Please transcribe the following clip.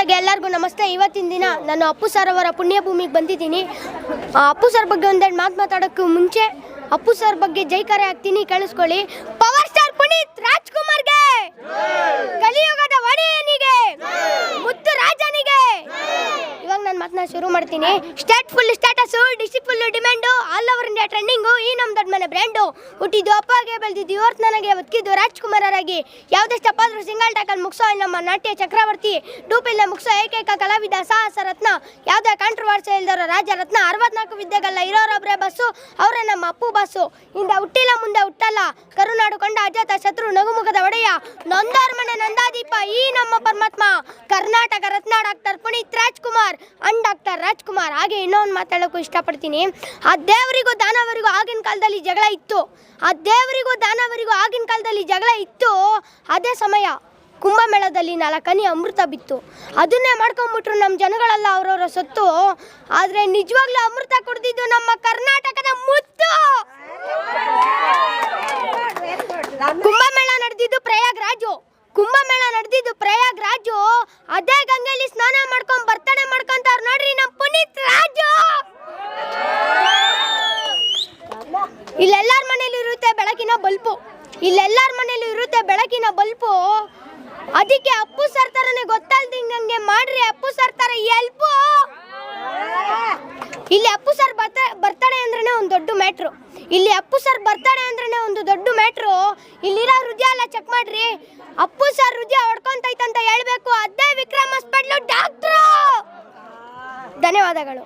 ಬೆಳಗ್ಗೆ ಎಲ್ಲರಿಗೂ ನಮಸ್ತೆ. ಇವತ್ತಿನ ದಿನ ನಾನು ಅಪ್ಪು ಸರ್ ಅವರ ಪುಣ್ಯಭೂಮಿಗೆ ಬಂದಿದ್ದೀನಿ. ಅಪ್ಪು ಸರ್ ಬಗ್ಗೆ ಒಂದೆರಡು ಮಾತಾಡೋಕ್ಕೂ ಮುಂಚೆ ಅಪ್ಪು ಸರ್ ಬಗ್ಗೆ ಜೈಕಾರ ಹಾಕ್ತೀನಿ, ಕೇಳಿಸ್ಕೊಳ್ಳಿ. ಪವರ್ ಸ್ಟಾರ್ ಪುನೀತ್ ರಾಜ್ಕುಮಾರ್ಗೆ, ಕಲಿಯುಗದ ಒಡೆಯನಿಗೆ, ಮುತ್ತು ರಾಜನಿಗೆ. ಇವಾಗ ನಾನು ಮಾತನ್ನ ಶುರು ಮಾಡ್ತೀನಿ. State full status, district full demand, all over India trending, ಈ ನಮ್ಮ ದೊಡ್ಡ ಮನೆ ಬ್ರ್ಯಾಂಡು. ಹುಟ್ಟಿದ್ದು ಅಪ್ಪಗೆ, ಬೆಳೆದಿದ್ದು ಇವತ್ತು ನನಗೆ, ಬದುಕಿದ್ದು ರಾಜ್ಕುಮಾರರಾಗಿ. ಯಾವುದೇ ಸ್ಟೆಪ್ ಆದರೂ ಸಿಂಗಲ್ ಟ್ಯಾಕಲ್ ಮುಗಿಸೋ ನಮ್ಮ ನಾಟ್ಯ ಚಕ್ರವರ್ತಿ, ಡೂಪಿಲ್ನ ಮುಗಿಸೋ ಏಕೈಕ ಕಲಾವಿದ, ಸಾಹಸ ರತ್ನ, ಯಾವುದೇ ಕಾಂಟ್ರವರ್ಸಿ ಇಲ್ದರೋ ರಾಜ ರತ್ನ. 64 ವಿದ್ಯೆಗಲ್ಲ ಇರೋರೊಬ್ಬರೇ ಬಸ್ಸು, ಅವರೇ ನಮ್ಮ ಅಪ್ಪು ಬಸ್ಸು. ಹಿಂದೆ ಹುಟ್ಟಿಲ್ಲ ಮುಂದೆ ಹುಟ್ಟಲ್ಲ, ಕರುನಾಡು ಕೊಂಡ ಅಜಾತ ಶತ್ರು, ನಗುಮುಖದ ಒಡೆಯ, ನೊಂದೋರ್ ಮನೆ ನಂದಾದೀಪ, ಈ ನಮ್ಮ ಪರಮಾತ್ಮ, Karnataka Ratna doctor Puneeth Rajkumar and doctor Rajkumar. ಹಾಗೆ ಇನ್ನೊಂದು ಮಾತಾಡೋಕ್ಕೂ ಇಷ್ಟಪಡ್ತೀನಿ. ಆ ದೇವರಿಗೂ ದಾನವರಿಗೂ ಆಗಿನ ಕಾಲದಲ್ಲಿ ಜಗಳ ಇತ್ತು. ಆ ದೇವರಿಗೂ ದಾನವರಿಗೂ ಆಗಿನ ಕಾಲದಲ್ಲಿ ಜಗಳ ಇತ್ತು. ಅದೇ ಸಮಯ ಕುಂಭಮೇಳದಲ್ಲಿ 4 ಹನಿ ಅಮೃತ ಬಿತ್ತು. ಅದನ್ನೇ ಮಾಡ್ಕೊಂಡ್ಬಿಟ್ರು ನಮ್ಮ ಜನಗಳೆಲ್ಲ ಅವರವರ ಸೊತ್ತು. ಆದರೆ ನಿಜವಾಗ್ಲೂ ಅಮೃತ ಕುಡಿದಿದ್ದು ನಮ್ಮ ಕರ್ನಾಟಕದ ಮುತ್ತು. ಕುಂಭಮೇಳ ನಡೆದಿದ್ದು ಪ್ರಯಾಗ್ರಾಜು. ಅದೇ ಗಂಗೆಯಲ್ಲಿ ಸ್ನಾನ ಮಾಡ್ಕೊಂಡು ಬರ್ತಡೇ ಮಾಡ್ಕೊಂತವ್ರು ನೋಡ್ರಿ ನಮ್ಮ ಪುನೀತ್ ರಾಜು. ಇಲ್ಲೆಲ್ಲಾರ ಮನೇಲಿ ಇರುತ್ತೆ ಬೆಳಕಿನ ಬಲ್ಪು. ಅದಕ್ಕೆ ಅಪ್ಪು ಸರ್ ತರನೇ ಗೊತ್ತಲ್ದಂಗೆ ಮಾಡ್ರಿ, ಅಪ್ಪು ಸರ್ ತರ ಎಲ್ಪು. ಇಲ್ಲಿ ಅಪ್ಪು ಸರ್ ಬರ್ತಡೇ ಅಂದ್ರೇನೆ ಒಂದು ದೊಡ್ಡ ಮ್ಯಾಟ್ರು. ಇಲ್ಲಿರೋ ಹೃದಯ ಎಲ್ಲ ಚೆಕ್ ಮಾಡ್ರಿ. ಅಪ್ಪು ಸರ್ ಹೃದಯ ಹೊಡ್ಕೊಂತೈತಂತ ಹೇಳ್ಬೇಕು. ಅದೇ ವಿಕ್ರಮ್ ಹಾಸ್ಪಿಟ್ಲು ಡಾಕ್ಟ್ರು. ಧನ್ಯವಾದಗಳು.